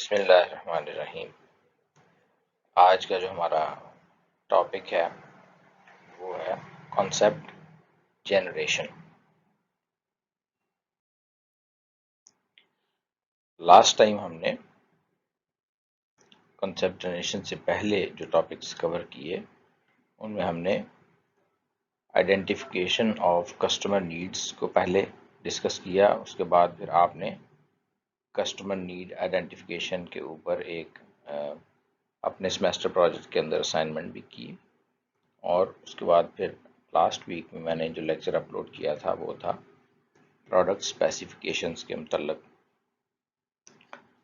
بسم اللہ الرحمن الرحیم۔ آج کا جو ہمارا ٹاپک ہے وہ ہے کانسیپٹ جنریشن۔ لاسٹ ٹائم ہم نے کانسیپٹ جنریشن سے پہلے جو ٹاپکس کور کیے ان میں ہم نے آئیڈینٹیفیکیشن آف کسٹمر نیڈس کو پہلے ڈسکس کیا، اس کے بعد پھر آپ نے کسٹمر نیڈ آئیڈینٹیفیکیشن کے اوپر ایک اپنے سیمیسٹر پروجیکٹ کے اندر اسائنمنٹ بھی کی، اور اس کے بعد پھر لاسٹ ویک میں نے جو لیکچر اپلوڈ کیا تھا وہ تھا پروڈکٹ اسپیسیفکیشنز کے متعلق،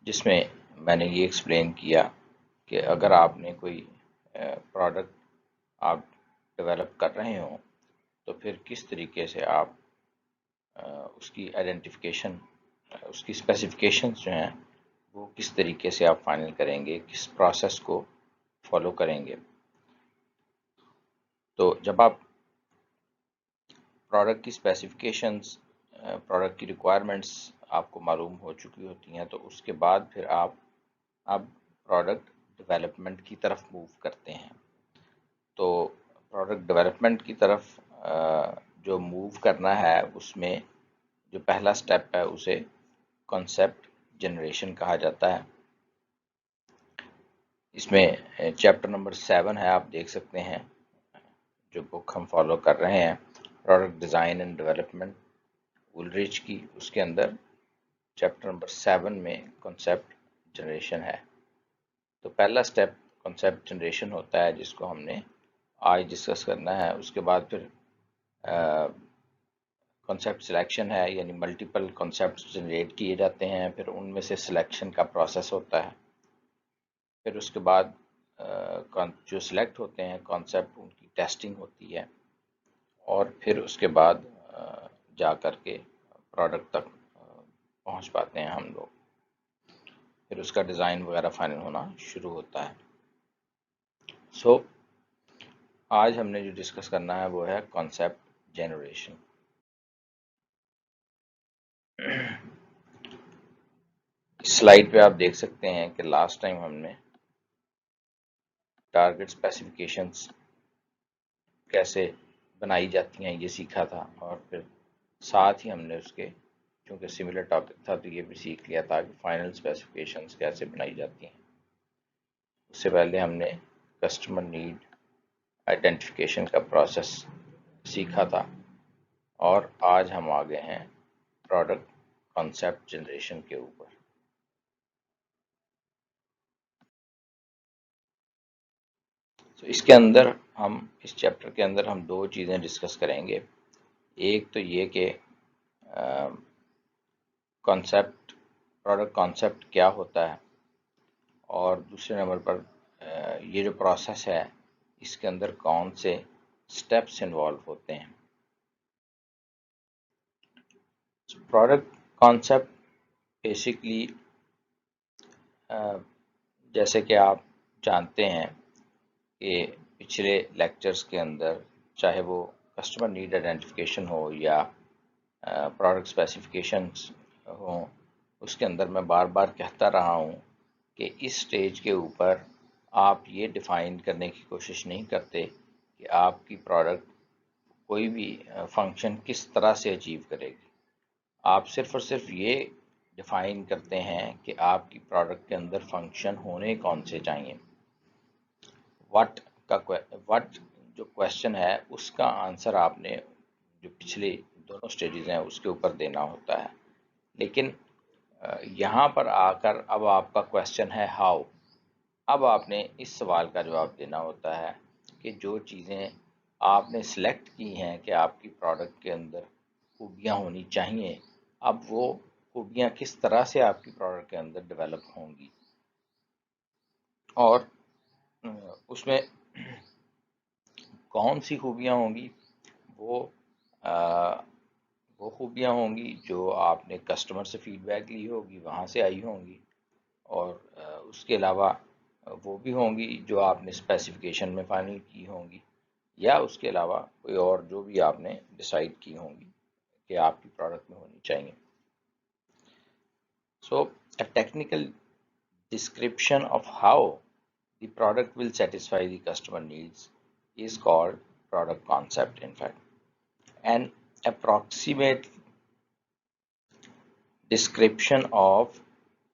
جس میں میں نے یہ ایکسپلین کیا کہ اگر آپ نے کوئی پروڈکٹ آپ ڈیولپ کر رہے ہوں تو پھر کس طریقے سے آپ اس کی آئیڈینٹیفیکیشن، اس کی اسپیسیفکیشنز جو ہیں وہ کس طریقے سے آپ فائنل کریں گے، کس پروسیس کو فالو کریں گے۔ تو جب آپ پروڈکٹ کی اسپیسیفکیشنز، پروڈکٹ کی ریکوائرمنٹس آپ کو معلوم ہو چکی ہوتی ہیں، تو اس کے بعد پھر آپ اب پروڈکٹ ڈیولپمنٹ کی طرف موو کرتے ہیں۔ تو پروڈکٹ ڈیولپمنٹ کی طرف جو موو کرنا ہے، اس میں جو پہلا سٹیپ ہے اسے کانسیپٹ جنریشن کہا جاتا ہے۔ اس میں چیپٹر نمبر 7 ہے، آپ دیکھ سکتے ہیں جو بک ہم فالو کر رہے ہیں، پروڈکٹ ڈیزائن اینڈ ڈیولپمنٹ اولرچ کی، اس کے اندر چیپٹر نمبر 7 میں کانسیپٹ جنریشن ہے۔ تو پہلا سٹیپ کانسیپٹ جنریشن ہوتا ہے، جس کو ہم نے آج ڈسکس کرنا ہے۔ اس کے بعد پھر کانسیپٹ سلیکشن ہے، یعنی ملٹیپل کانسیپٹس جنریٹ کیے جاتے ہیں، پھر ان میں سے سلیکشن کا پروسیس ہوتا ہے۔ پھر اس کے بعد جو سلیکٹ ہوتے ہیں کانسیپٹ، ان کی ٹیسٹنگ ہوتی ہے، اور پھر اس کے بعد جا کر کے پروڈکٹ تک پہنچ پاتے ہیں ہم لوگ، پھر اس کا ڈیزائن وغیرہ فائنل ہونا شروع ہوتا ہے۔ سو آج ہم نے جو ڈسکس کرنا ہے وہ ہے کانسیپٹ جنریشن۔ سلائیڈ پہ آپ دیکھ سکتے ہیں کہ لاسٹ ٹائم ہم نے ٹارگٹ اسپیسیفکیشنز کیسے بنائی جاتی ہیں یہ سیکھا تھا، اور پھر ساتھ ہی ہم نے اس کے چونکہ سملر ٹاپک تھا تو یہ بھی سیکھ لیا تھا کہ فائنل اسپیسیفکیشنز کیسے بنائی جاتی ہیں۔ اس سے پہلے ہم نے کسٹمر نیڈ آئیڈینٹیفیکیشن کا پروسیس سیکھا تھا، اور آج ہم آگے ہیں پروڈکٹ کانسیپٹ جنریشن کے اوپر۔ تو اس کے اندر اس چیپٹر کے اندر ہم دو چیزیں ڈسکس کریں گے۔ ایک تو یہ کہ پروڈکٹ کانسیپٹ کیا ہوتا ہے، اور دوسرے نمبر پر یہ جو پروسیس ہے اس کے اندر کون سے سٹیپس انوالو ہوتے ہیں۔ پروڈکٹ کانسیپٹ بیسکلی جیسے کہ آپ جانتے ہیں کہ پچھلے لیکچرز کے اندر، چاہے وہ کسٹمر نیڈ آئیڈینٹیفیکیشن ہو یا پروڈکٹ اسپیسیفکیشنز ہوں، اس کے اندر میں بار بار کہتا رہا ہوں کہ اس سٹیج کے اوپر آپ یہ ڈیفائن کرنے کی کوشش نہیں کرتے کہ آپ کی پروڈکٹ کوئی بھی فنکشن کس طرح سے اچیو کرے گی۔ آپ صرف اور صرف یہ ڈیفائن کرتے ہیں کہ آپ کی پروڈکٹ کے اندر فنکشن ہونے کون سے چاہیے۔ وٹ جو کویشچن ہے اس کا آنسر آپ نے جو پچھلے دونوں سٹیجز ہیں اس کے اوپر دینا ہوتا ہے، لیکن یہاں پر آ کر اب آپ کا کویشچن ہے ہاؤ۔ اب آپ نے اس سوال کا جواب دینا ہوتا ہے کہ جو چیزیں آپ نے سلیکٹ کی ہیں کہ آپ کی پروڈکٹ کے اندر خوبیاں ہونی چاہیے، اب وہ خوبیاں کس طرح سے آپ کی پروڈکٹ کے اندر ڈیولپ ہوں گی، اور اس میں کون سی خوبیاں ہوں گی۔ وہ خوبیاں ہوں گی جو آپ نے کسٹمر سے فیڈ بیک لی ہوگی، وہاں سے آئی ہوں گی، اور اس کے علاوہ وہ بھی ہوں گی جو آپ نے اسپیسیفکیشن میں فائنل کی ہوں گی، یا اس کے علاوہ کوئی اور جو بھی آپ نے ڈیسائیڈ کی ہوں گی کہ آپ کی پروڈکٹ میں ہونی چاہیے۔ سو a technical description of how the product will satisfy the customer needs is called product concept, in fact. An approximate description of,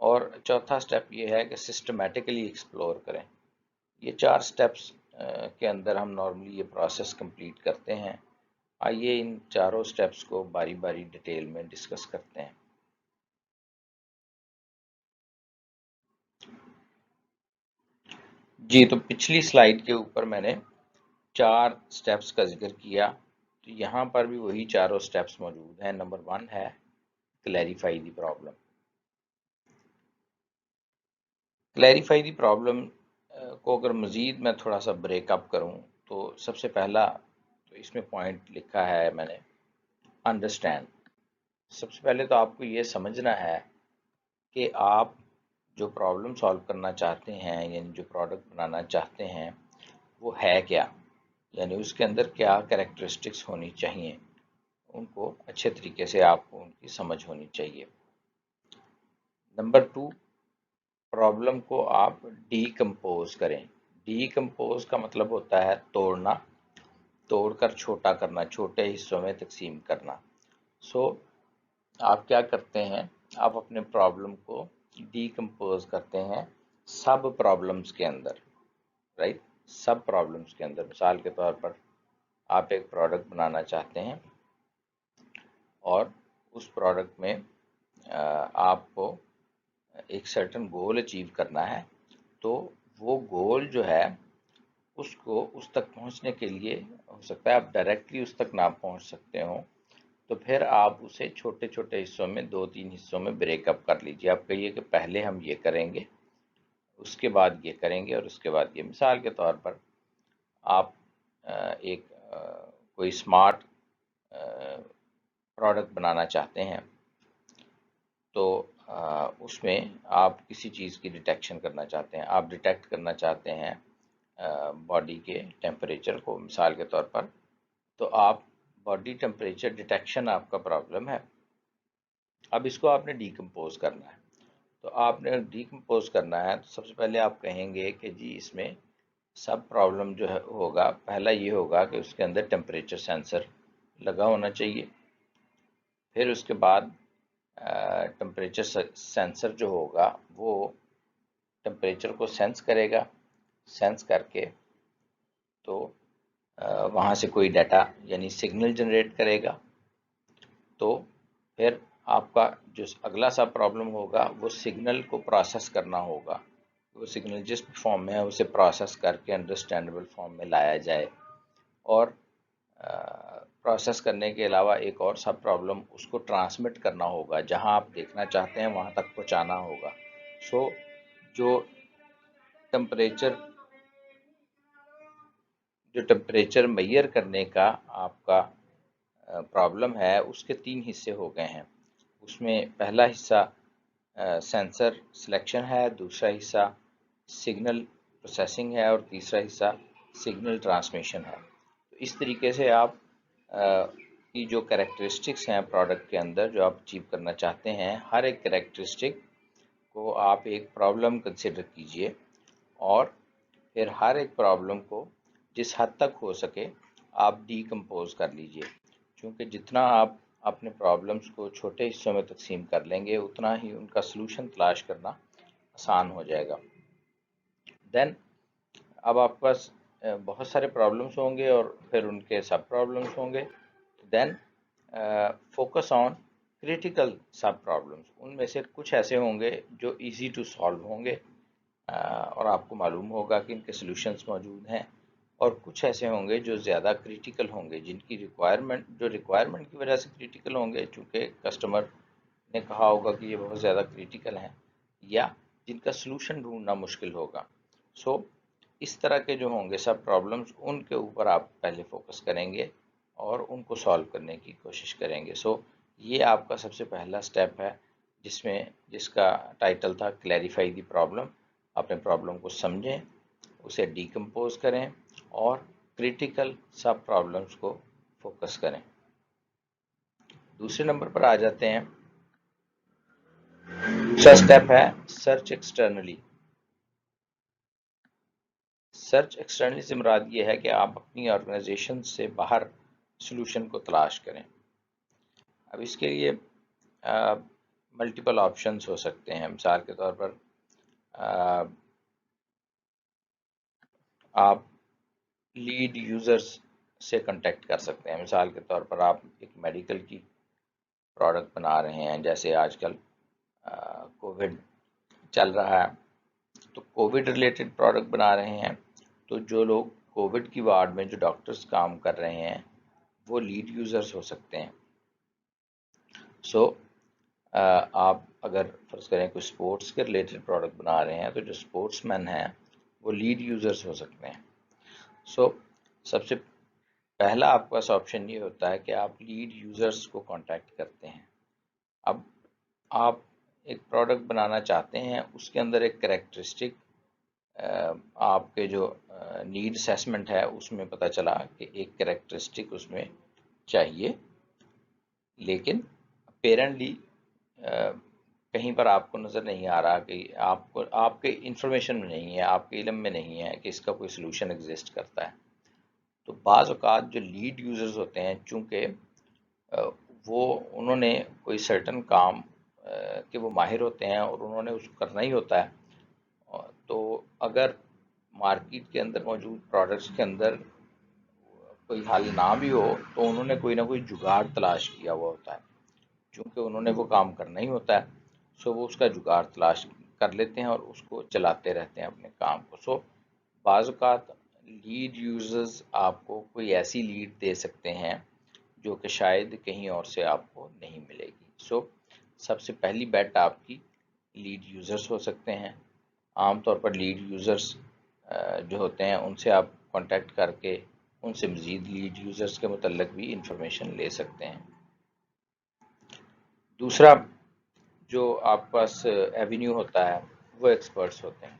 اور چوتھا سٹیپ یہ ہے کہ سسٹمیٹیکلی ایکسپلور کریں. یہ 4 سٹیپس کے اندر ہم نارملی یہ پروسیس کمپلیٹ کرتے ہیں. آئیے ان چاروں سٹیپس کو باری باری ڈیٹیل میں ڈسکس کرتے ہیں. جی تو پچھلی سلائیڈ کے اوپر میں نے 4 سٹیپس کا ذکر کیا، تو یہاں پر بھی وہی چاروں سٹیپس موجود ہیں. نمبر 1 ہے clarify the problem. Clarify the problem کو اگر مزید میں تھوڑا سا بریک اپ کروں تو سب سے پہلا تو اس میں پوائنٹ لکھا ہے میں نے انڈرسٹینڈ. سب سے پہلے تو آپ کو یہ سمجھنا ہے کہ آپ جو پرابلم سالو کرنا چاہتے ہیں، یعنی جو پروڈکٹ بنانا چاہتے ہیں وہ ہے کیا، یعنی اس کے اندر کیا کریکٹرسٹکس ہونی چاہیے. ان کو اچھے طریقے سے آپ کو ان کی سمجھ ہونی چاہیے. نمبر 2، پرابلم کو آپ ڈی کمپوز کریں. ڈی کمپوز کا مطلب ہوتا ہے توڑنا، توڑ کر چھوٹا کرنا، چھوٹے حصوں میں تقسیم کرنا. آپ کیا کرتے ہیں، آپ اپنے پرابلم کو ڈی کمپوز کرتے ہیں سب پرابلمز کے اندر، رائٹ، سب پرابلمز کے اندر. مثال کے طور پر آپ ایک پروڈکٹ بنانا چاہتے ہیں اور اس پروڈکٹ میں آپ کو ایک سرٹن گول اچیو کرنا ہے، تو وہ گول جو ہے اس کو اس تک پہنچنے کے لیے ہو سکتا ہے آپ ڈائریکٹلی اس تک نہ پہنچ سکتے ہوں، تو پھر آپ اسے چھوٹے چھوٹے حصوں میں 2-3 حصوں میں بریک اپ کر لیجیے. آپ کہیے کہ پہلے ہم یہ کریں گے، اس کے بعد یہ کریں گے، اور اس کے بعد یہ. مثال کے طور پر آپ ایک کوئی اسمارٹ پروڈکٹ بنانا چاہتے ہیں، تو اس میں آپ کسی چیز کی ڈیٹیکشن کرنا چاہتے ہیں. آپ ڈیٹیکٹ کرنا چاہتے ہیں باڈی کے ٹیمپریچر کو. مثال کے طور پر تو آپ باڈی ٹیمپریچر ڈیٹیکشن آپ کا پرابلم ہے. اب اس کو آپ نے ڈی کمپوز کرنا ہے. تو آپ نے ڈی کمپوز کرنا ہے تو سب سے پہلے آپ کہیں گے کہ جی اس میں سب پرابلم جو ہے ہوگا، پہلا یہ ہوگا کہ اس کے اندر ٹیمپریچر سینسر لگا ہونا چاہیے. پھر اس کے بعد ٹیمپریچر سینسر جو ہوگا وہ ٹیمپریچر کو سینس کرے گا. سینس کر کے تو وہاں سے کوئی ڈیٹا یعنی سگنل جنریٹ کرے گا. تو پھر آپ کا جو اگلا سا پرابلم ہوگا وہ سگنل کو پروسیس کرنا ہوگا. وہ سگنل جس فارم میں ہے اسے پروسیس کر کے انڈرسٹینڈیبل فارم میں لایا جائے. اور پروسیس کرنے کے علاوہ ایک اور سب پرابلم اس کو ٹرانسمٹ کرنا ہوگا، جہاں آپ دیکھنا چاہتے ہیں وہاں تک پہنچانا ہوگا. جو ٹمپریچر میئر کرنے کا آپ کا پرابلم ہے اس کے 3 حصے ہو گئے ہیں. اس میں پہلا حصہ سینسر سلیکشن ہے، دوسرا حصہ سگنل پروسیسنگ ہے، اور تیسرا حصہ سگنل ٹرانسمیشن ہے. تو اس طریقے سے آپ کی جو کریکٹرسٹکس ہیں پروڈکٹ کے اندر جو آپ اچیو کرنا چاہتے ہیں، ہر ایک کریکٹرسٹک کو آپ ایک پرابلم کنسیڈر کیجئے، اور پھر ہر ایک پرابلم کو جس حد تک ہو سکے آپ ڈی کمپوز کر لیجئے. چونکہ جتنا آپ اپنے پرابلمس کو چھوٹے حصوں میں تقسیم کر لیں گے اتنا ہی ان کا سلوشن تلاش کرنا آسان ہو جائے گا. دین اب آپ کے پاس بہت سارے پرابلمس ہوں گے اور پھر ان کے سب پرابلمس ہوں گے. Then focus on critical sub problems. ان میں سے کچھ ایسے ہوں گے جو ایزی ٹو سالو ہوں گے اور آپ کو معلوم ہوگا کہ ان کے سلوشنس موجود ہیں، اور کچھ ایسے ہوں گے جو زیادہ کریٹیکل ہوں گے، جن کی ریکوائرمنٹ کی وجہ سے کریٹیکل ہوں گے، چونکہ کسٹمر نے کہا ہوگا کہ یہ بہت زیادہ کریٹیکل ہیں، یا جن کا سلوشن ڈھونڈنا مشکل ہوگا. اس طرح کے جو ہوں گے سب پرابلمس، ان کے اوپر آپ پہلے فوکس کریں گے اور ان کو سالو کرنے کی کوشش کریں گے. یہ آپ کا سب سے پہلا سٹیپ ہے جس کا ٹائٹل تھا کلیریفائی دی پرابلم. اپنے پرابلم کو سمجھیں، اسے ڈیکمپوز کریں اور کریٹیکل سب پرابلمس کو فوکس کریں. دوسرے نمبر پر آ جاتے ہیں. دوسرا سٹیپ ہے سرچ ایکسٹرنلی. سرچ ایکسٹرنلی سے مراد یہ ہے کہ آپ اپنی آرگنائزیشن سے باہر سلوشن کو تلاش کریں. اب اس کے لیے ملٹیپل آپشنس ہو سکتے ہیں. مثال کے طور پر آپ لیڈ یوزرز سے کنٹیکٹ کر سکتے ہیں. مثال کے طور پر آپ ایک میڈیکل کی پروڈکٹ بنا رہے ہیں، جیسے آج کل کووڈ چل رہا ہے تو کووڈ ریلیٹڈ پروڈکٹ بنا رہے ہیں، تو جو لوگ کووڈ کی وارڈ میں جو ڈاکٹرز کام کر رہے ہیں وہ لیڈ یوزرز ہو سکتے ہیں. سو آپ اگر فرض کریں کوئی سپورٹس کے ریلیٹڈ پروڈکٹ بنا رہے ہیں تو جو سپورٹس مین ہیں وہ لیڈ یوزرز ہو سکتے ہیں. سو سب سے پہلا آپ کے پاس آپشن یہ ہوتا ہے کہ آپ لیڈ یوزرز کو کانٹیکٹ کرتے ہیں. اب آپ ایک پروڈکٹ بنانا چاہتے ہیں، اس کے اندر ایک کریکٹرسٹک آپ کے جو نیڈ اسیسمنٹ ہے اس میں پتہ چلا کہ ایک کریکٹرسٹک اس میں چاہیے، لیکن پیرنٹلی کہیں پر آپ کو نظر نہیں آ رہا کہ آپ کے انفارمیشن میں نہیں ہے، آپ کے علم میں نہیں ہے کہ اس کا کوئی سلوشن ایگزسٹ کرتا ہے. تو بعض اوقات جو لیڈ یوزرز ہوتے ہیں، چونکہ وہ انہوں نے کوئی سرٹن کام کہ وہ ماہر ہوتے ہیں اور انہوں نے اس کو کرنا ہی ہوتا ہے، تو اگر مارکیٹ کے اندر موجود پروڈکٹس کے اندر کوئی حل نہ بھی ہو تو انہوں نے کوئی نہ کوئی جگاڑ تلاش کیا ہوا ہوتا ہے. چونکہ انہوں نے وہ کام کرنا ہی ہوتا ہے، سو وہ اس کا جگاڑ تلاش کر لیتے ہیں اور اس کو چلاتے رہتے ہیں اپنے کام کو. سو بعض اوقات لیڈ یوزرز آپ کو کوئی ایسی لیڈ دے سکتے ہیں جو کہ شاید کہیں اور سے آپ کو نہیں ملے گی. سو سب سے پہلی بیٹ آپ کی لیڈ یوزرز ہو سکتے ہیں. عام طور پر لیڈ یوزرز جو ہوتے ہیں ان سے آپ کانٹیکٹ کر کے ان سے مزید لیڈ یوزرز کے متعلق بھی انفارمیشن لے سکتے ہیں. دوسرا جو آپ کے پاس ایونیو ہوتا ہے وہ ایکسپرٹس ہوتے ہیں.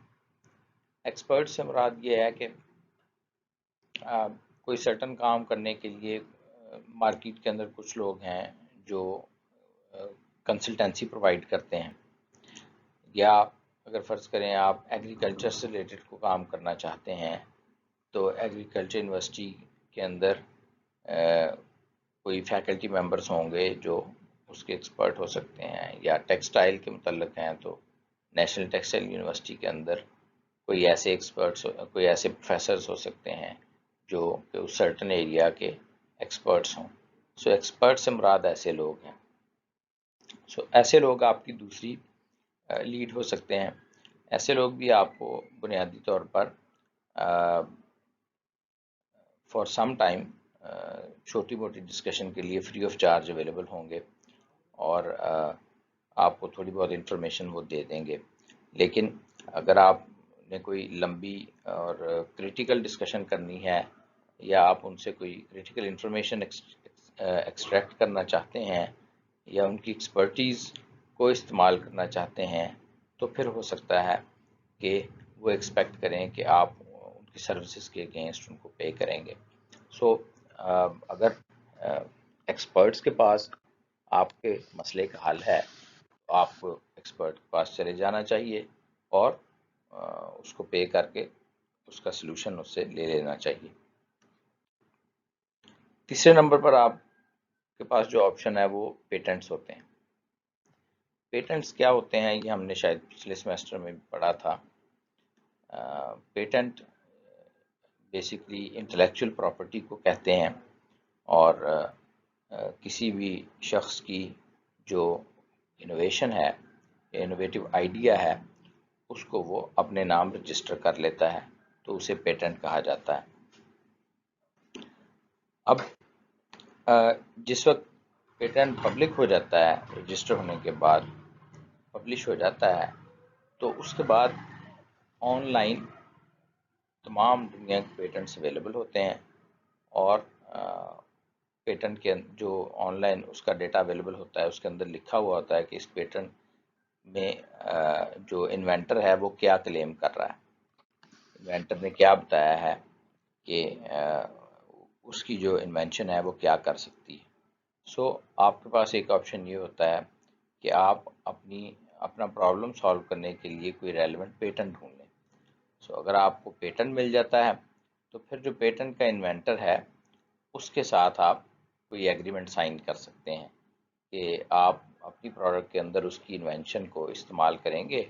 ایکسپرٹ سے مراد یہ ہے کہ کوئی سرٹن کام کرنے کے لیے مارکیٹ کے اندر کچھ لوگ ہیں جو کنسلٹنسی پرووائڈ کرتے ہیں، یا اگر فرض کریں آپ ایگریکلچر سے ریلیٹڈ کو کام کرنا چاہتے ہیں تو ایگریکلچر یونیورسٹی کے اندر کوئی فیکلٹی ممبرس ہوں گے جو اس کے ایکسپرٹ ہو سکتے ہیں، یا ٹیکسٹائل کے متعلق ہیں تو نیشنل ٹیکسٹائل یونیورسٹی کے اندر کوئی ایسے ایکسپرٹس، کوئی ایسے پروفیسرز ہو سکتے ہیں جو کہ اس سرٹن ایریا کے ایکسپرٹس ہوں. سو ایکسپرٹ سے مراد ایسے لوگ ہیں. سو ایسے لوگ آپ کی دوسری لیڈ ہو سکتے ہیں. ایسے لوگ بھی آپ کو بنیادی طور پر فار سم ٹائم چھوٹی موٹی ڈسکشن کے لیے فری آف چارج اویلیبل ہوں گے اور آپ کو تھوڑی بہت انفارمیشن وہ دے دیں گے. لیکن اگر آپ نے کوئی لمبی اور کریٹیکل ڈسکشن کرنی ہے یا آپ ان سے کوئی کریٹیکل انفارمیشن ایکسٹریکٹ کرنا چاہتے ہیں یا ان کی ایکسپرٹیز کو استعمال کرنا چاہتے ہیں تو پھر ہو سکتا ہے کہ وہ ایکسپیکٹ کریں کہ آپ ان کی سروسز کے اگینسٹ ان کو پے کریں گے. سو اگر ایکسپرٹس کے پاس آپ کے مسئلے کا حل ہے تو آپ کو ایکسپرٹ کے پاس چلے جانا چاہیے اور اس کو پے کر کے اس کا سلوشن اس سے لے لینا چاہیے. تیسرے نمبر پر آپ کے پاس جو آپشن ہے وہ پیٹنٹس ہوتے ہیں. پیٹنٹس کیا ہوتے ہیں یہ ہم نے شاید پچھلے سیمسٹر میں بھی پڑھا تھا. پیٹنٹ بیسیکلی انٹلیکچوئل پراپرٹی کو کہتے ہیں اور کسی بھی شخص کی جو انوویشن ہے، انوویٹو آئیڈیا ہے، اس کو وہ اپنے نام رجسٹر کر لیتا ہے تو اسے پیٹنٹ کہا جاتا ہے. اب جس وقت پیٹنٹ پبلک ہو جاتا ہے، رجسٹر ہونے کے بعد پبلش ہو جاتا ہے، تو اس کے بعد آن لائن تمام دنیا کے پیٹنٹس اویلیبل ہوتے ہیں اور پیٹنٹ کے جو آن لائن اس کا ڈیٹا اویلیبل ہوتا ہے اس کے اندر لکھا ہوا ہوتا ہے کہ اس پیٹنٹ میں جو انوینٹر ہے وہ کیا کلیم کر رہا ہے، انوینٹر نے کیا بتایا ہے کہ اس کی جو انوینشن ہے وہ کیا کر سکتی ہے. سو آپ کے پاس ایک آپشن یہ ہوتا ہے کہ آپ اپنا پرابلم سالو کرنے کے لیے کوئی ریلیونٹ پیٹنٹ ڈھونڈ لیں. سو اگر آپ کو پیٹنٹ مل جاتا ہے تو پھر جو پیٹنٹ کا انوینٹر ہے اس کے ساتھ آپ کوئی ایگریمنٹ سائن کر سکتے ہیں کہ آپ اپنی پروڈکٹ کے اندر اس کی انوینشن کو استعمال کریں گے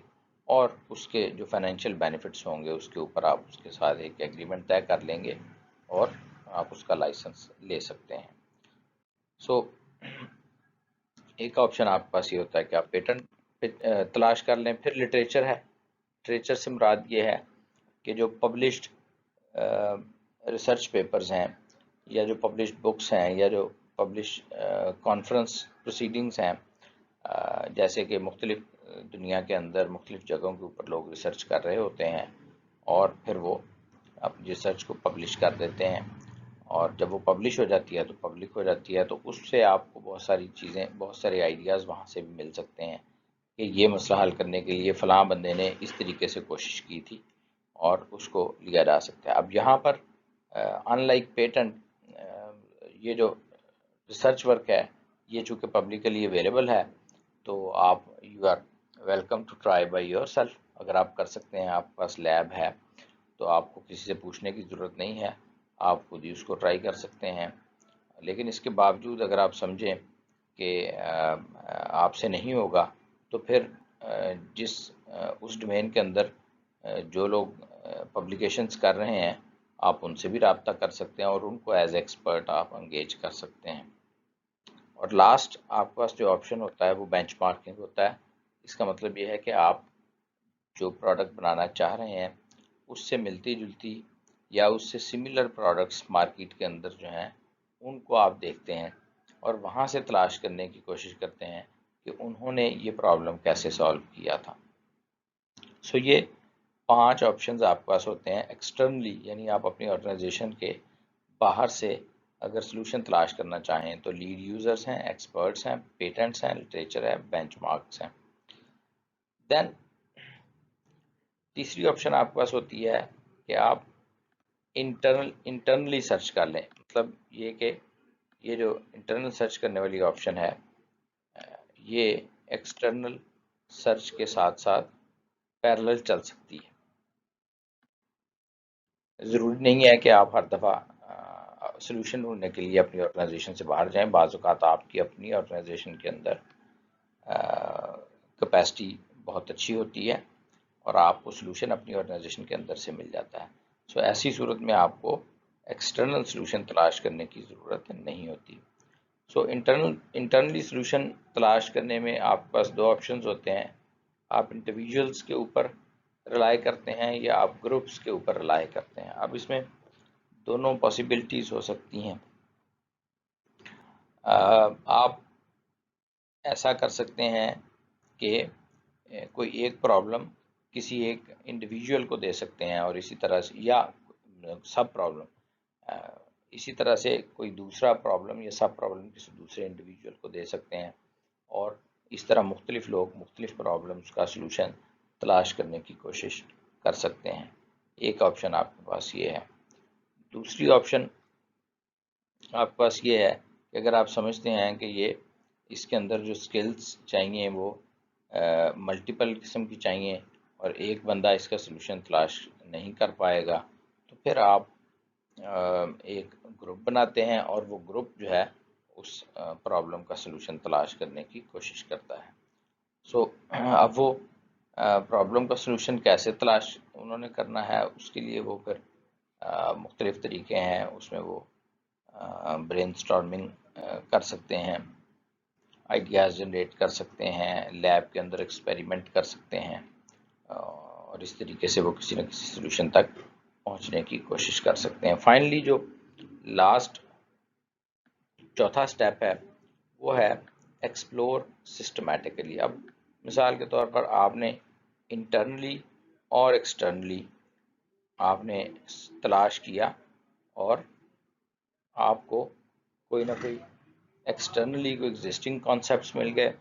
اور اس کے جو فائنینشیل بینیفٹس ہوں گے اس کے اوپر آپ اس کے ساتھ ایک ایگریمنٹ طے کر لیں گے اور آپ اس کا لائسنس لے سکتے ہیں. سو ایک آپشن آپ کے پاس یہ ہوتا ہے کہ آپ پیٹنٹ تلاش کر لیں. پھر لٹریچر ہے. لٹریچر سے مراد یہ ہے کہ جو پبلشڈ ریسرچ پیپرز ہیں یا جو پبلشڈ بکس ہیں یا جو پبلش کانفرنس پروسیڈنگز ہیں، جیسے کہ مختلف دنیا کے اندر مختلف جگہوں کے اوپر لوگ ریسرچ کر رہے ہوتے ہیں اور پھر وہ اپنی ریسرچ کو پبلش کر دیتے ہیں، اور جب وہ پبلش ہو جاتی ہے تو پبلک ہو جاتی ہے، تو اس سے آپ کو بہت ساری چیزیں، بہت سارے آئیڈیاز وہاں سے بھی مل سکتے ہیں کہ یہ مسئلہ حل کرنے کے لیے فلاں بندے نے اس طریقے سے کوشش کی تھی اور اس کو لیا جا سکتا ہے. اب یہاں پر ان لائک پیٹنٹ، یہ جو ریسرچ ورک ہے یہ چونکہ پبلکلی اویلیبل ہے تو آپ you are welcome to try by yourself. اگر آپ کر سکتے ہیں، آپ کے پاس لیب ہے تو آپ کو کسی سے پوچھنے کی ضرورت نہیں ہے، آپ خود ہی اس کو ٹرائی کر سکتے ہیں. لیکن اس کے باوجود اگر آپ سمجھیں کہ آپ سے نہیں ہوگا تو پھر جس اس ڈومین کے اندر جو لوگ پبلیکیشنز کر رہے ہیں آپ ان سے بھی رابطہ کر سکتے ہیں اور ان کو ایز ایکسپرٹ آپ انگیج کر سکتے ہیں. اور لاسٹ آپ کے پاس جو آپشن ہوتا ہے وہ بینچ مارکنگ ہوتا ہے. اس کا مطلب یہ ہے کہ آپ جو پروڈکٹ بنانا چاہ رہے ہیں اس سے ملتی جلتی یا اس سے سملر پروڈکٹس مارکیٹ کے اندر جو ہیں ان کو آپ دیکھتے ہیں اور وہاں سے تلاش کرنے کی کوشش کرتے ہیں کہ انہوں نے یہ پرابلم کیسے سالو کیا تھا. سو یہ 5 آپشنز آپ کے پاس ہوتے ہیں ایکسٹرنلی، یعنی آپ اپنی آرگنائزیشن کے باہر سے اگر سلوشن تلاش کرنا چاہیں تو لیڈ یوزرز ہیں، ایکسپرٹس ہیں، پیٹنٹس ہیں، لٹریچر ہے، بینچ مارکس ہیں. دین تیسری آپشن آپ کے پاس ہوتی ہے کہ آپ انٹرنلی سرچ کر لیں. مطلب یہ کہ یہ جو انٹرنل سرچ کرنے والی آپشن ہے یہ ایکسٹرنل سرچ کے ساتھ ساتھ پیرلل چل سکتی ہے. ضروری نہیں ہے کہ آپ ہر دفعہ سلوشن ڈھونڈنے کے لیے اپنی آرگنائزیشن سے باہر جائیں. بعض اوقات آپ کی اپنی آرگنائزیشن کے اندر کیپیسٹی بہت اچھی ہوتی ہے اور آپ کو سلوشن اپنی آرگنائزیشن کے اندر سے مل جاتا ہے. سو ایسی صورت میں آپ کو ایکسٹرنل سلوشن تلاش کرنے کی ضرورت نہیں ہوتی. سو انٹرنلی سلوشن تلاش کرنے میں آپ کے پاس 2 آپشنز ہوتے ہیں. آپ انڈیویجولز کے اوپر رلائی کرتے ہیں یا آپ گروپس کے اوپر رلائی کرتے ہیں. اب اس میں دونوں پاسبلٹیز ہو سکتی ہیں. آپ ایسا کر سکتے ہیں کہ کوئی ایک پرابلم کسی ایک انڈیویجول کو دے سکتے ہیں اور اسی طرح سے یا سب پرابلم اسی طرح سے کوئی دوسرا پرابلم یا سب پرابلم کسی دوسرے انڈیویجول کو دے سکتے ہیں اور اس طرح مختلف لوگ مختلف پرابلمس کا سلوشن تلاش کرنے کی کوشش کر سکتے ہیں. ایک آپشن آپ کے پاس یہ ہے. دوسری آپشن آپ کے پاس یہ ہے کہ اگر آپ سمجھتے ہیں کہ یہ اس کے اندر جو سکلز چاہیے وہ ملٹیپل قسم کی چاہیے اور ایک بندہ اس کا سلوشن تلاش نہیں کر پائے گا تو پھر آپ ایک گروپ بناتے ہیں اور وہ گروپ جو ہے اس پرابلم کا سلوشن تلاش کرنے کی کوشش کرتا ہے. سو اب وہ پرابلم کا سلوشن کیسے تلاش انہوں نے کرنا ہے اس کے لیے وہ پھر مختلف طریقے ہیں. اس میں وہ برین سٹارمنگ کر سکتے ہیں، آئیڈیاز جنریٹ کر سکتے ہیں، لیب کے اندر ایکسپیریمنٹ کر سکتے ہیں اور اس طریقے سے وہ کسی نہ کسی سلوشن تک پہنچنے کی کوشش کر سکتے ہیں. فائنلی جو لاسٹ چوتھا سٹیپ ہے وہ ہے ایکسپلور سسٹمیٹیکلی. اب مثال کے طور پر آپ نے انٹرنلی اور ایکسٹرنلی آپ نے تلاش کیا اور آپ کو کوئی نہ کوئی ایکسٹرنلی کوئی ایگزسٹنگ کانسیپٹس مل گئے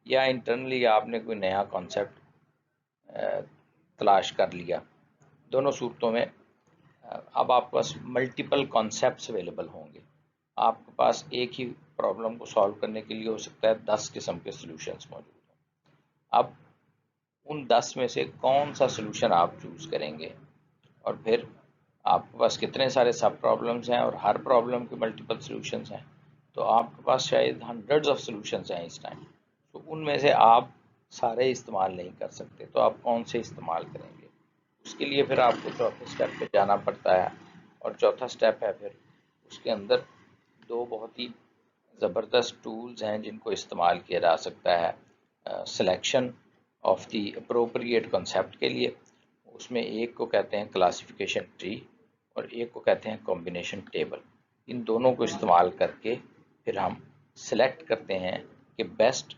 یا انٹرنلی آپ نے کوئی نیا کانسیپٹ تلاش کر لیا. دونوں صورتوں میں اب آپ کے پاس ملٹیپل کانسیپٹس اویلیبل ہوں گے. آپ کے پاس ایک ہی پرابلم کو سالو کرنے کے لیے ہو سکتا ہے 10 قسم کے سلوشنز موجود ہوں. اب ان 10 میں سے کون سا سلوشن آپ چوز کریں گے اور پھر آپ کے پاس کتنے سارے سب پرابلمز ہیں اور ہر پرابلم کے ملٹیپل سلوشنز ہیں تو آپ کے پاس شاید ہنڈریڈز آف سلوشنز ہیں اس ٹائم. تو ان میں سے آپ سارے استعمال نہیں کر سکتے، تو آپ کون سے استعمال کریں گے؟ اس کے لیے پھر آپ کو چوتھے سٹیپ پہ جانا پڑتا ہے، اور چوتھا سٹیپ ہے پھر اس کے اندر دو بہت ہی زبردست ٹولز ہیں جن کو استعمال کیا جا سکتا ہے selection of the appropriate concept کے لیے. اس میں ایک کو کہتے ہیں کلاسیفیکیشن ٹری اور ایک کو کہتے ہیں کمبینیشن ٹیبل. ان دونوں کو استعمال کر کے پھر ہم سلیکٹ کرتے ہیں کہ بیسٹ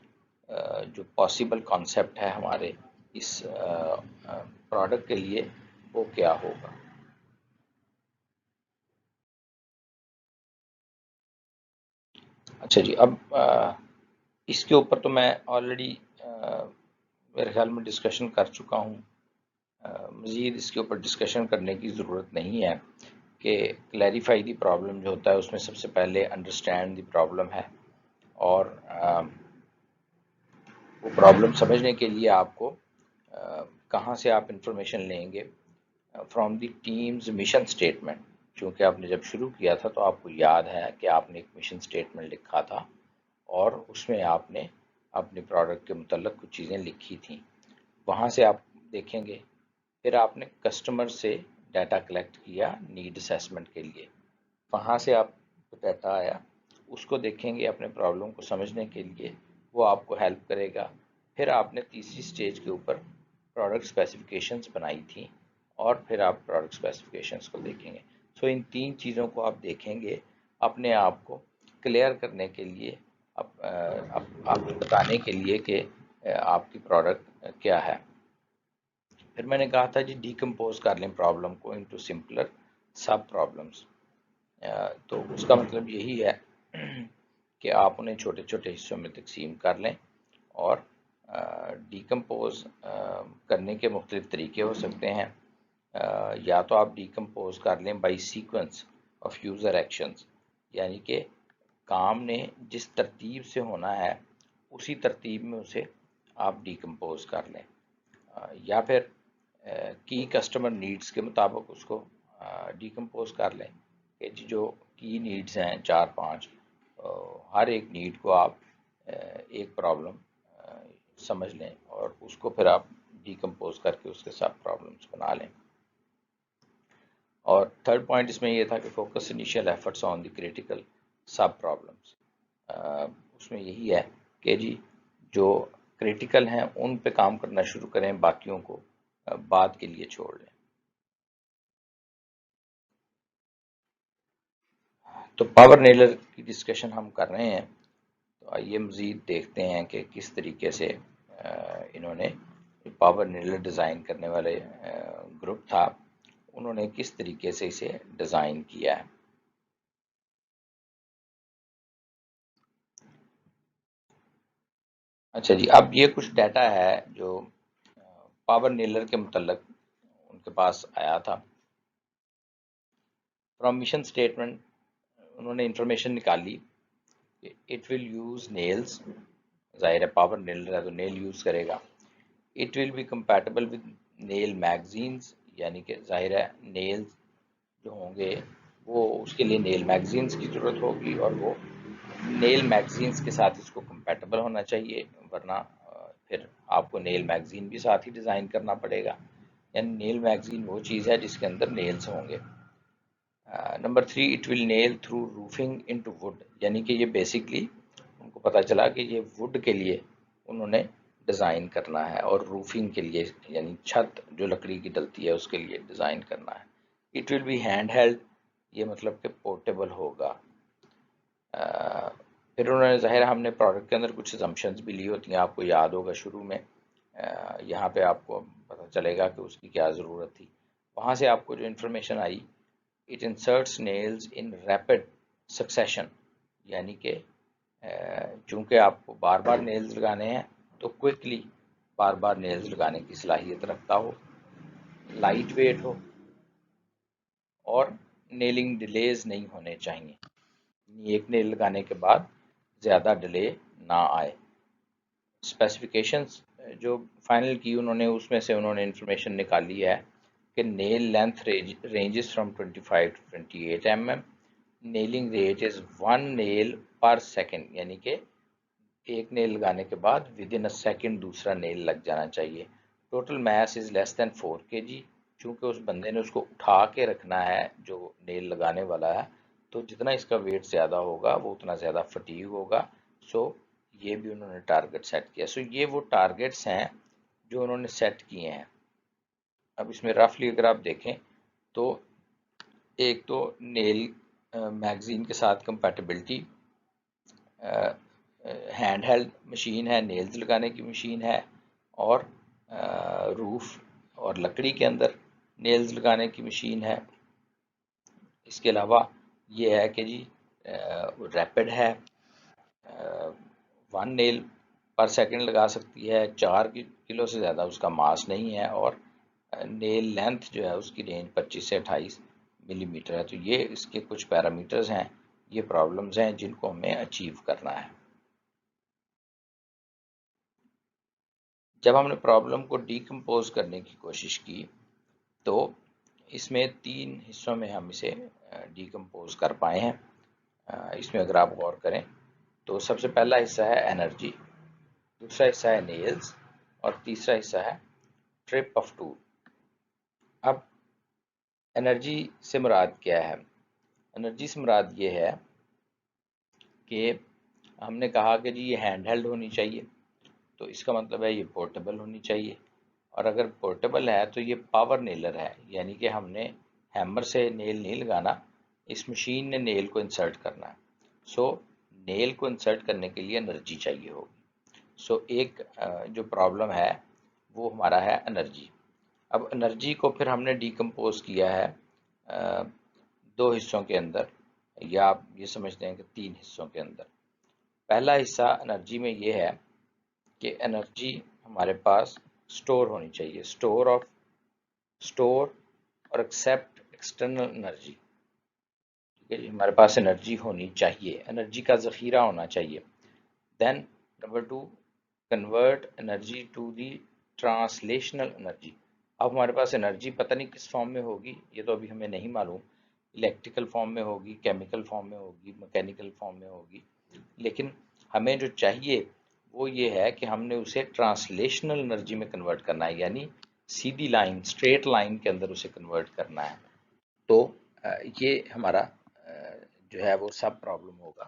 جو پاسبل کانسیپٹ ہے ہمارے اس پروڈکٹ کے لیے وہ کیا ہوگا. اچھا جی، اب اس کے اوپر تو میں آلریڈی میرے خیال میں ڈسکشن کر چکا ہوں. مزید اس کے اوپر ڈسکشن کرنے کی ضرورت نہیں ہے کہ کلیریفائی دی پرابلم جو ہوتا ہے اس میں سب سے پہلے انڈرسٹینڈ دی پرابلم ہے، اور وہ پرابلم سمجھنے کے لیے آپ کو کہاں سے آپ انفارمیشن لیں گے؟ From the teams mission statement. چونکہ آپ نے جب شروع کیا تھا تو آپ کو یاد ہے کہ آپ نے ایک مشن اسٹیٹمنٹ لکھا تھا اور اس میں آپ نے اپنے پروڈکٹ کے متعلق کچھ چیزیں لکھی تھیں، وہاں سے آپ دیکھیں گے. پھر آپ نے کسٹمر سے ڈیٹا کلیکٹ کیا نیڈ اسیسمنٹ کے لیے، وہاں سے آپ کو ڈیٹا آیا، اس کو دیکھیں گے اپنے پرابلم کو سمجھنے کے لیے، وہ آپ کو ہیلپ کرے گا. پھر آپ نے تیسری سٹیج کے اوپر پروڈکٹ اسپیسیفکیشنز بنائی تھیں اور پھر آپ پروڈکٹ اسپیسیفکیشنز کو دیکھیں گے. سو ان تین چیزوں کو آپ دیکھیں گے اپنے آپ کو کلیئر کرنے کے لیے، آپ کو بتانے کے لیے کہ آپ کی پروڈکٹ کیا ہے. پھر میں نے کہا تھا جی ڈیکمپوز کر لیں پرابلم کو انٹو سمپلر سب پرابلمس. تو اس کا مطلب یہی ہے کہ آپ انہیں چھوٹے چھوٹے حصوں میں تقسیم کر لیں، اور ڈیکمپوز کرنے کے مختلف طریقے ہو سکتے ہیں. یا تو آپ ڈیکمپوز کر لیں by sequence of user actions, یعنی کہ کام نے جس ترتیب سے ہونا ہے اسی ترتیب میں اسے آپ ڈیکمپوز کر لیں. یا پھر کی کسٹمر نیڈز کے مطابق اس کو ڈیکمپوز کر لیں کہ جو کی نیڈز ہیں 4-5، ہر ایک نیڈ کو آپ ایک پرابلم سمجھ لیں اور اس کو پھر آپ ڈیکمپوز کر کے اس کے سب پرابلمس بنا لیں. اور تھرڈ پوائنٹ اس میں یہ تھا کہ focus initial efforts on the critical sub problems. اس میں یہی ہے کہ جی جو کریٹیکل ہیں ان پہ کام کرنا شروع کریں، باقیوں کو بعد کے لیے چھوڑ لیں. تو پاور نیلر کی ڈسکشن ہم کر رہے ہیں، تو آئیے مزید دیکھتے ہیں کہ کس طریقے سے انہوں نے پاور نیلر ڈیزائن کرنے والے گروپ تھا، انہوں نے کس طریقے سے اسے ڈیزائن کیا ہے. اچھا جی، اب یہ کچھ ڈیٹا ہے جو پاور نیلر کے متعلق ان کے پاس آیا تھا. فرام مشن اسٹیٹمنٹ انہوں نے انفارمیشن نکالی کہ اٹ ول یوز نیلز، ظاہر ہے پاور نیلر ہے تو نیل یوز کرے گا. It will be compatible with nail magazines, یعنی کہ ظاہر ہے نیلز جو ہوں گے وہ اس کے لیے نیل میگزینز کی ضرورت ہوگی، اور وہ نیل میگزینز کے ساتھ اس کو کمپیٹیبل ہونا چاہیے، ورنہ پھر آپ کو نیل میگزین بھی ساتھ ہی ڈیزائن کرنا پڑے گا. یعنی نیل میگزین وہ چیز ہے جس کے اندر نیلز ہوں گے. Number 3 it will nail through roofing into wood, یعنی کہ یہ بیسکلی ان کو پتہ چلا کہ یہ وڈ کے لیے انہوں نے ڈیزائن کرنا ہے، اور روفنگ کے لیے یعنی چھت جو لکڑی کی ڈلتی ہے اس کے لیے ڈیزائن کرنا ہے. It will be handheld, یہ مطلب کہ پورٹیبل ہوگا. پھر انہوں نے ظاہر ہم نے پروڈکٹ کے اندر کچھ اسمپشنز بھی لی ہوتی ہیں، آپ کو یاد ہوگا شروع میں یہاں پہ آپ کو پتہ چلے گا کہ اس کی کیا ضرورت تھی. وہاں سے آپ کو جو information I, it inserts nails in rapid succession, یعنی کہ چونکہ آپ کو بار بار نیلز لگانے ہیں تو کوئکلی بار بار نیلز لگانے کی صلاحیت رکھتا ہو، لائٹ ویٹ ہو، اور نیلنگ ڈیلیز نہیں ہونے چاہیے، ایک نیل لگانے کے بعد زیادہ ڈیلے نہ آئے. اسپیسیفکیشنز جو فائنل کی انہوں نے، اس میں سے انہوں نے انفارمیشن نکالی ہے کہ nail length ranges from 25 to 28 mm. Nailing rate is 1 nail per second, یعنی کہ ایک نیل لگانے کے بعد ود ان اے سیکنڈ دوسرا نیل لگ جانا چاہیے. ٹوٹل میس از لیس دین 4 kg. چونکہ اس بندے نے اس کو اٹھا کے رکھنا ہے جو نیل لگانے والا ہے، تو جتنا اس کا ویٹ زیادہ ہوگا وہ اتنا زیادہ فٹیگ ہوگا. سو یہ بھی انہوں نے ٹارگٹ سیٹ کیا. سو یہ وہ ٹارگٹس ہیں جو انہوں نے سیٹ کیے ہیں. اب اس میں رفلی اگر آپ دیکھیں تو ایک تو نیل میگزین کے ساتھ کمپیٹیبلٹی، ہینڈ ہیلڈ مشین ہے، نیلز لگانے کی مشین ہے، اور روف اور لکڑی کے اندر نیلز لگانے کی مشین ہے. اس کے علاوہ یہ ہے کہ جی ریپڈ ہے، 1 نیل پر سیکنڈ لگا سکتی ہے، 4 کلو سے زیادہ اس کا ماس نہیں ہے، اور نیل لینتھ جو ہے اس کی رینج 25 سے 28 ملی میٹر ہے. تو یہ اس کے کچھ پیرامیٹرز ہیں، یہ پرابلمز ہیں جن کو ہمیں اچیو کرنا ہے. جب ہم نے پرابلم کو ڈیکمپوز کرنے کی کوشش کی تو اس میں 3 حصوں میں ہم اسے ڈیکمپوز کر پائے ہیں. اس میں اگر آپ غور کریں تو سب سے پہلا حصہ ہے انرجی، دوسرا حصہ ہے نیلز، اور تیسرا حصہ ہے ٹرپ آف ٹول. اب انرجی سے مراد کیا ہے؟ انرجی سے مراد یہ ہے کہ ہم نے کہا کہ جی یہ ہینڈ ہیلڈ ہونی چاہیے، تو اس کا مطلب ہے یہ پورٹیبل ہونی چاہیے. اور اگر پورٹیبل ہے تو یہ پاور نیلر ہے، یعنی کہ ہم نے ہیمر سے نیل نہیں لگانا، اس مشین نے نیل کو انسرٹ کرنا ہے. سو نیل کو انسرٹ کرنے کے لیے انرجی چاہیے ہوگی. سو ایک جو پرابلم ہے وہ ہمارا ہے انرجی. اب انرجی کو پھر ہم نے ڈیکمپوز کیا ہے 2 حصوں کے اندر، یا آپ یہ سمجھتے ہیں کہ 3 حصوں کے اندر. پہلا حصہ انرجی میں یہ ہے کہ انرجی ہمارے پاس سٹور ہونی چاہیے، سٹور اور ایکسیپٹ ایکسٹرنل انرجی. ٹھیک ہے جی، ہمارے پاس انرجی ہونی چاہیے، انرجی کا ذخیرہ ہونا چاہیے. Then number 2، convert energy to the translational energy. اب ہمارے پاس انرجی پتہ نہیں کس فارم میں ہوگی، یہ تو ابھی ہمیں نہیں معلوم، الیکٹریکل فارم میں ہوگی، کیمیکل فارم میں ہوگی، میکینیکل فارم میں ہوگی، لیکن ہمیں جو چاہیے وہ یہ ہے کہ ہم نے اسے ٹرانسلیشنل انرجی میں کنورٹ کرنا ہے، یعنی سیدھی لائن، اسٹریٹ لائن کے اندر اسے کنورٹ کرنا ہے. تو یہ ہمارا جو ہے وہ سب پرابلم ہوگا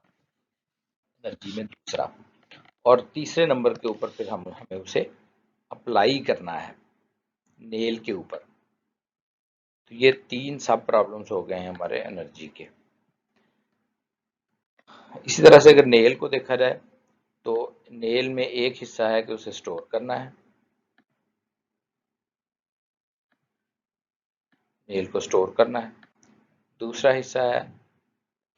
انرجی میں دوسرا. اور تیسرے نمبر کے اوپر پھر ہمیں اسے اپلائی کرنا ہے نیل کے اوپر. تو یہ 3 سب پرابلمز ہو گئے ہیں ہمارے انرجی کے. اسی طرح سے اگر نیل کو دیکھا جائے تو نیل میں ایک حصہ ہے کہ اسے سٹور کرنا ہے، نیل کو سٹور کرنا ہے. دوسرا حصہ ہے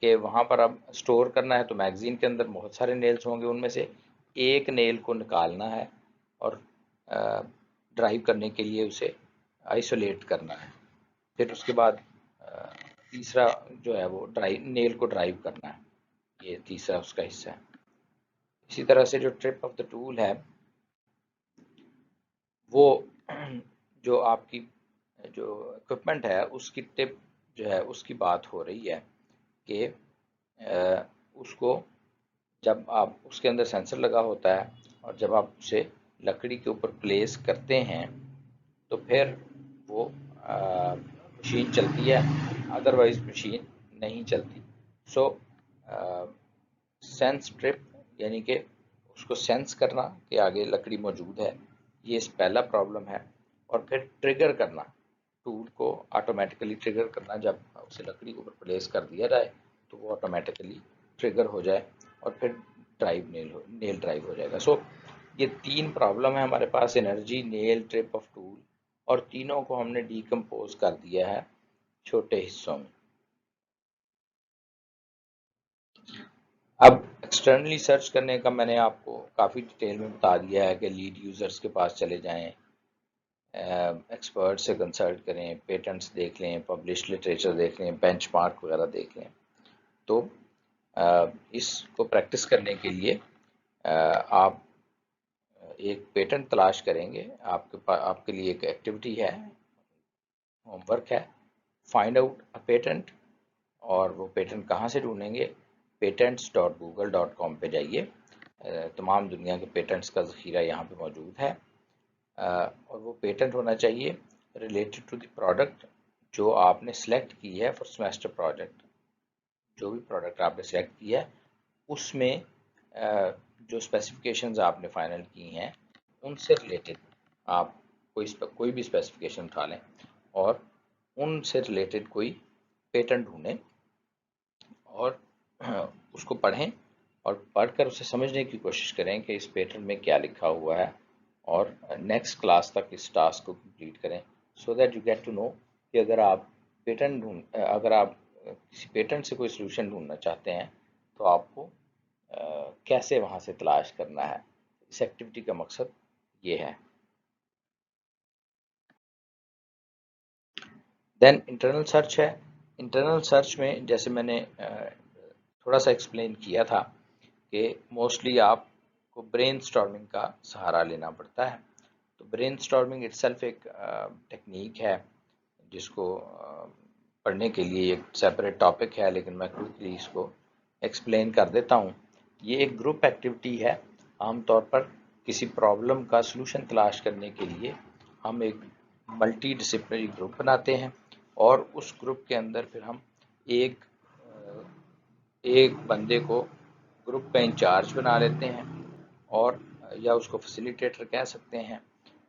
کہ وہاں پر اب سٹور کرنا ہے تو میگزین کے اندر بہت سارے نیلز ہوں گے، ان میں سے ایک نیل کو نکالنا ہے اور ڈرائیو کرنے کے لیے اسے آئسولیٹ کرنا ہے. پھر اس کے بعد تیسرا جو ہے وہ نیل کو ڈرائیو کرنا ہے، یہ تیسرا اس کا حصہ ہے. اسی طرح سے جو ٹرپ آف دا ٹول ہے وہ جو آپ کی جو اکوپمنٹ ہے اس کی ٹپ جو ہے اس کی بات ہو رہی ہے کہ اس کو جب آپ اس کے اندر سینسر لگا ہوتا ہے اور جب آپ اسے لکڑی کے اوپر پلیس کرتے ہیں تو پھر وہ مشین چلتی ہے، ادروائز مشین نہیں چلتی. سو سینس ٹرپ یعنی کہ اس کو سینس کرنا کہ آگے لکڑی موجود ہے، یہ اس پہلا پرابلم ہے. اور پھر ٹریگر کرنا، ٹول کو آٹومیٹیکلی ٹریگر کرنا، جب اسے لکڑی کے اوپر پلیس کر دیا جائے تو وہ آٹومیٹیکلی ٹریگر ہو جائے اور پھر نیل ڈرائیو ہو جائے گا. سو یہ 3 پرابلم ہے ہمارے پاس، energy, nail, trip of tool, اور تینوں کو ہم نے ڈیکمپوز کر دیا ہے چھوٹے حصوں میں. اب ایکسٹرنلی سرچ کرنے کا میں نے آپ کو کافی ڈیٹیل میں بتا دیا ہے کہ لیڈ یوزرز کے پاس چلے جائیں، ایکسپرٹ سے کنسلٹ کریں، پیٹنٹس دیکھ لیں، پبلش لٹریچر دیکھ لیں، بینچ مارک وغیرہ دیکھ لیں. تو اس کو پریکٹس کرنے کے لیے آپ ایک پیٹنٹ تلاش کریں گے. آپ کے لیے ایک ایکٹیویٹی ہے، ہوم ورک ہے، فائنڈ آؤٹ اے پیٹنٹ. اور وہ پیٹنٹ کہاں سے ڈھونڈیں گے؟ patents.google.com پہ جائیے تمام دنیا کے پیٹنٹس کا ذخیرہ یہاں پہ موجود ہے، اور وہ پیٹنٹ ہونا چاہیے ریلیٹڈ ٹو دی پروڈکٹ جو آپ نے سلیکٹ کی ہے فار سیمیسٹر پروجیکٹ. جو بھی پروڈکٹ آپ نے سلیکٹ کیا ہے اس میں جو اسپیسیفکیشنز آپ نے فائنل کی ہیں ان سے ریلیٹڈ آپ کوئی بھی اسپیسیفکیشن اٹھا لیں اور ان سے ریلیٹڈ کوئی پیٹنٹ ڈھونڈیں اور اس کو پڑھیں اور پڑھ کر اسے سمجھنے کی کوشش کریں کہ اس پیٹنٹ میں کیا لکھا ہوا ہے، اور نیکسٹ کلاس تک اس ٹاسک کو کمپلیٹ کریں so that you get to know کہ اگر آپ کسی پیٹنٹ سے کوئی سلوشن ڈھونڈنا چاہتے ہیں تو آپ کو کیسے وہاں سے تلاش کرنا ہے. اس ایکٹیویٹی کا مقصد یہ ہے. دین انٹرنل سرچ ہے. انٹرنل سرچ میں جیسے میں نے تھوڑا سا ایکسپلین کیا تھا کہ موسٹلی آپ کو برین سٹارمنگ کا سہارا لینا پڑتا ہے. تو برین سٹارمنگ اٹ سیلف ایک ٹیکنیک ہے جس کو پڑھنے کے لیے ایک سیپریٹ ٹاپک ہے، لیکن میں کوئکلی اس کو ایکسپلین کر دیتا ہوں. یہ ایک گروپ ایکٹیویٹی ہے. عام طور پر کسی پرابلم کا سلوشن تلاش کرنے کے لیے ہم ایک ملٹی ڈسپلنری گروپ بناتے ہیں اور اس گروپ کے اندر پھر ہم ایک بندے کو گروپ کا انچارج بنا لیتے ہیں، اور یا اس کو فیسیلیٹیٹر کہہ سکتے ہیں.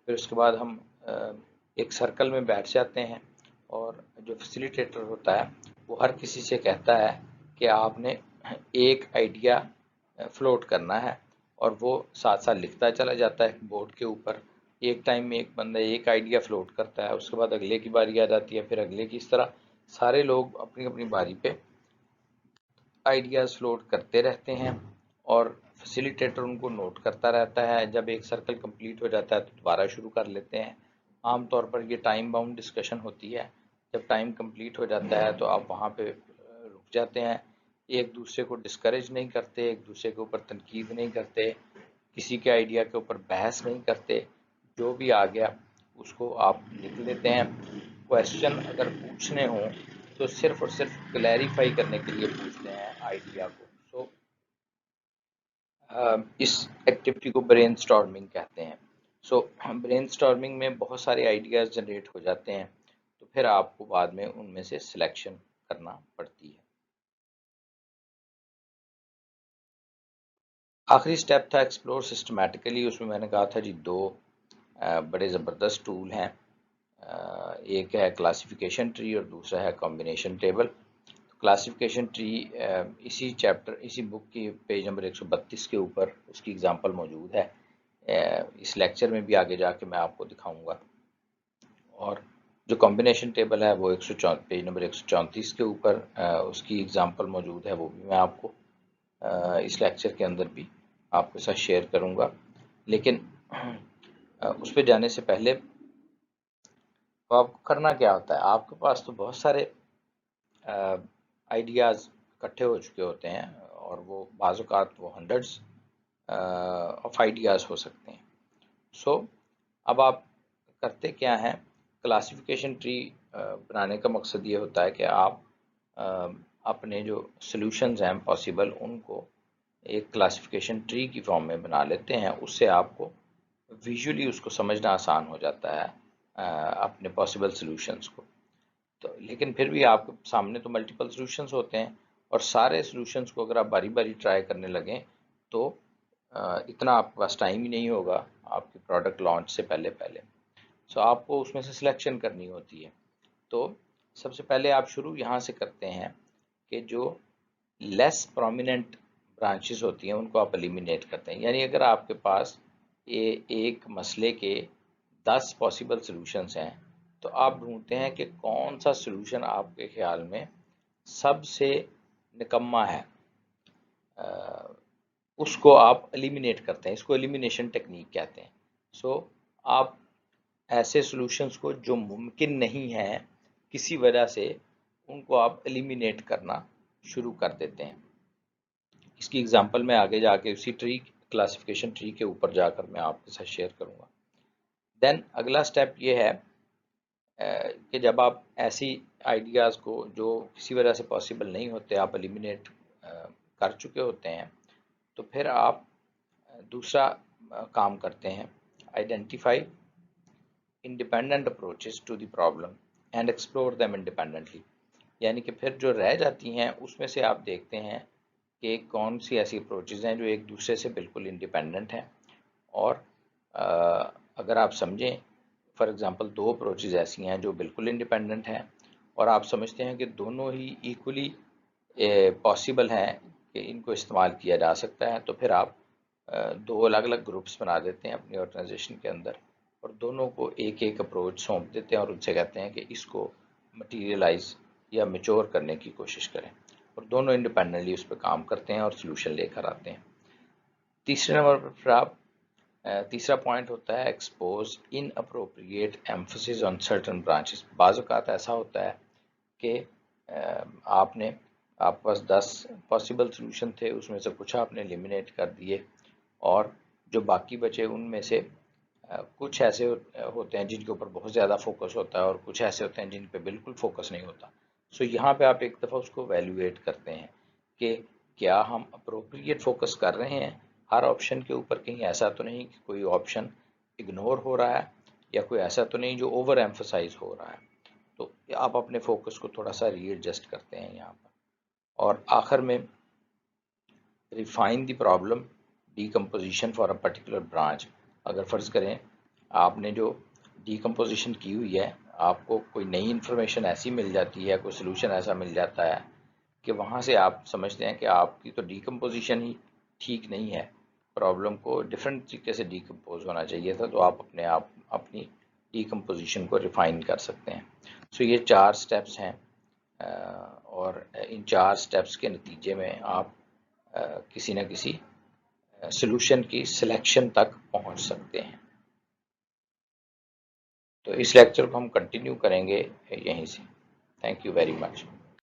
پھر اس کے بعد ہم ایک سرکل میں بیٹھ جاتے ہیں اور جو فیسیلیٹیٹر ہوتا ہے وہ ہر کسی سے کہتا ہے کہ آپ نے ایک آئیڈیا فلوٹ کرنا ہے، اور وہ ساتھ ساتھ لکھتا چلا جاتا ہے بورڈ کے اوپر. ایک ٹائم میں ایک بندہ ایک آئیڈیا فلوٹ کرتا ہے، اس کے بعد اگلے کی باری آ جاتی ہے، پھر اگلے کی. اس طرح سارے لوگ اپنی اپنی باری پہ آئیڈیاز فلوٹ کرتے رہتے ہیں اور فیسیلیٹیٹر ان کو نوٹ کرتا رہتا ہے. جب ایک سرکل کمپلیٹ ہو جاتا ہے تو دوبارہ شروع کر لیتے ہیں. عام طور پر یہ ٹائم باؤنڈ ڈسکشن ہوتی ہے. جب ٹائم کمپلیٹ ہو جاتا ہے تو آپ وہاں پہ رک جاتے ہیں. ایک دوسرے کو ڈسکریج نہیں کرتے، ایک دوسرے کے اوپر تنقید نہیں کرتے، کسی کے آئیڈیا کے اوپر بحث نہیں کرتے. جو بھی آ گیا اس کو آپ لکھ لیتے ہیں. کویشچن اگر پوچھنے ہوں تو صرف اور صرف کلیریفائی کرنے کے لیے پوچھتے ہیں آئیڈیا کو. سو اس ایکٹیویٹی کو برین سٹارمنگ کہتے ہیں. سو برین سٹارمنگ میں بہت سارے آئیڈیاز جنریٹ ہو جاتے ہیں، تو پھر آپ کو بعد میں ان میں سے سلیکشن کرنا پڑتی ہے. آخری سٹیپ تھا ایکسپلور سسٹمیٹیکلی. اس میں میں نے کہا تھا جی دو بڑے زبردست ٹول ہیں. ایک ہے کلاسیفیکیشن ٹری اور دوسرا ہے کمبینیشن ٹیبل. کلاسیفیکیشن ٹری اسی بک کی پیج نمبر 132 کے اوپر اس کی اگزامپل موجود ہے. اس لیکچر میں بھی آگے جا کے میں آپ کو دکھاؤں گا. اور جو کمبینیشن ٹیبل ہے وہ پیج نمبر 134 کے اوپر اس کی اگزامپل موجود ہے، وہ بھی میں آپ کو اس لیکچر کے اندر بھی آپ کے ساتھ شیئر کروں گا. لیکن اس پہ جانے سے پہلے تو آپ کو کرنا کیا ہوتا ہے. آپ کے پاس تو بہت سارے آئیڈیاز اکٹھے ہو چکے ہوتے ہیں، اور وہ بعض اوقات وہ ہنڈریڈز آف آئیڈیاز ہو سکتے ہیں. سو اب آپ کرتے کیا ہیں، کلاسیفیکیشن ٹری بنانے کا مقصد یہ ہوتا ہے کہ آپ اپنے جو سلوشنز ہیں پاسبل ان کو ایک کلاسیفیکیشن ٹری کی فارم میں بنا لیتے ہیں. اس سے آپ کو ویژولی اس کو سمجھنا آسان ہو جاتا ہے اپنے پاسبل سلوشنز کو. تو لیکن پھر بھی آپ کے سامنے تو ملٹیپل سلوشنز ہوتے ہیں، اور سارے سلوشنز کو اگر آپ باری باری ٹرائی کرنے لگیں تو اتنا آپ کے پاس ٹائم ہی نہیں ہوگا آپ کے پروڈکٹ لانچ سے پہلے. سو آپ کو اس میں سے سلیکشن کرنی ہوتی ہے. تو سب سے پہلے آپ شروع یہاں سے کرتے ہیں کہ جو لیس پرومیننٹ برانچز ہوتی ہیں ان کو آپ ایلیمینیٹ کرتے ہیں. یعنی اگر آپ کے پاس ایک مسئلے کے 10 پاسبل سلوشنز ہیں تو آپ ڈھونڈتے ہیں کہ کون سا سلوشن آپ کے خیال میں سب سے نکما ہے، اس کو آپ ایلیمینیٹ کرتے ہیں. اس کو ایلیمینیشن ٹیکنیک کہتے ہیں. سو آپ ایسے سلوشنز کو جو ممکن نہیں ہیں کسی وجہ سے، ان کو آپ ایلیمینیٹ کرنا شروع کر دیتے ہیں. اس کی اگزامپل میں آگے جا کے اسی کلاسیفیکیشن ٹری کے اوپر جا کر میں آپ کے ساتھ شیئر کروں گا. دین اگلا سٹیپ یہ ہے کہ جب آپ ایسی آئیڈیاز کو جو کسی وجہ سے پاسبل نہیں ہوتے آپ ایلیمینیٹ کر چکے ہوتے ہیں، تو پھر آپ دوسرا کام کرتے ہیں، identify independent approaches to the problem and explore them independently, یعنی کہ پھر جو رہ جاتی ہیں اس میں سے آپ دیکھتے ہیں کہ کون سی ایسی اپروچز ہیں جو ایک دوسرے سے بالکل انڈیپینڈنٹ ہیں، اور اگر آپ سمجھیں فار ایگزامپل 2 اپروچز ایسی ہیں جو بالکل انڈیپینڈنٹ ہیں اور آپ سمجھتے ہیں کہ دونوں ہی ایکولی پاسبل ہیں کہ ان کو استعمال کیا جا سکتا ہے، تو پھر آپ 2 الگ الگ گروپس بنا دیتے ہیں اپنی آرگنائزیشن کے اندر اور دونوں کو ایک ایک اپروچ سونپ دیتے ہیں اور ان سے کہتے ہیں کہ اس کو مٹیریلائز یا میچور کرنے کی کوشش کریں، اور دونوں انڈیپینڈنٹلی اس پہ کام کرتے ہیں اور سلوشن لے کر آتے ہیں۔ تیسرے نمبر پر آپ تیسرا پوائنٹ ہوتا ہے expose inappropriate emphasis on certain branches. بعض اوقات ایسا ہوتا ہے کہ آپ کے پاس 10 پاسبل سلوشن تھے، اس میں سے کچھ آپ نے ایلیمینیٹ کر دیے، اور جو باقی بچے ان میں سے کچھ ایسے ہوتے ہیں جن کے اوپر بہت زیادہ فوکس ہوتا ہے اور کچھ ایسے ہوتے ہیں جن پہ بالکل فوکس نہیں ہوتا۔ سو یہاں پہ آپ ایک دفعہ اس کو ویلیویٹ کرتے ہیں کہ کیا ہم اپروپریٹ فوکس کر رہے ہیں ہر آپشن کے اوپر، کہیں ایسا تو نہیں کہ کوئی آپشن اگنور ہو رہا ہے یا کوئی ایسا تو نہیں جو اوور ایمفسائز ہو رہا ہے۔ تو آپ اپنے فوکس کو تھوڑا سا ری ایڈجسٹ کرتے ہیں یہاں پر۔ اور آخر میں refine the problem decomposition for a particular branch. اگر فرض کریں آپ نے جو ڈیکمپوزیشن کی ہوئی ہے، آپ کو کوئی نئی انفارمیشن ایسی مل جاتی ہے، کوئی سلوشن ایسا مل جاتا ہے کہ وہاں سے آپ سمجھتے ہیں کہ آپ کی تو ڈیکمپوزیشن ہی ٹھیک نہیں ہے، پرابلم کو ڈفرینٹ طریقے سے ڈیکمپوز ہونا چاہیے تھا، تو آپ اپنی ڈیکمپوزیشن کو ریفائن کر سکتے ہیں۔ سو یہ 4 سٹیپس ہیں، اور ان 4 سٹیپس کے نتیجے میں آپ کسی نہ کسی سلوشن کی سلیکشن تک پہنچ سکتے ہیں۔ تو اس لیکچر کو ہم کنٹینیو کریں گے یہیں سے۔ Thank you very much.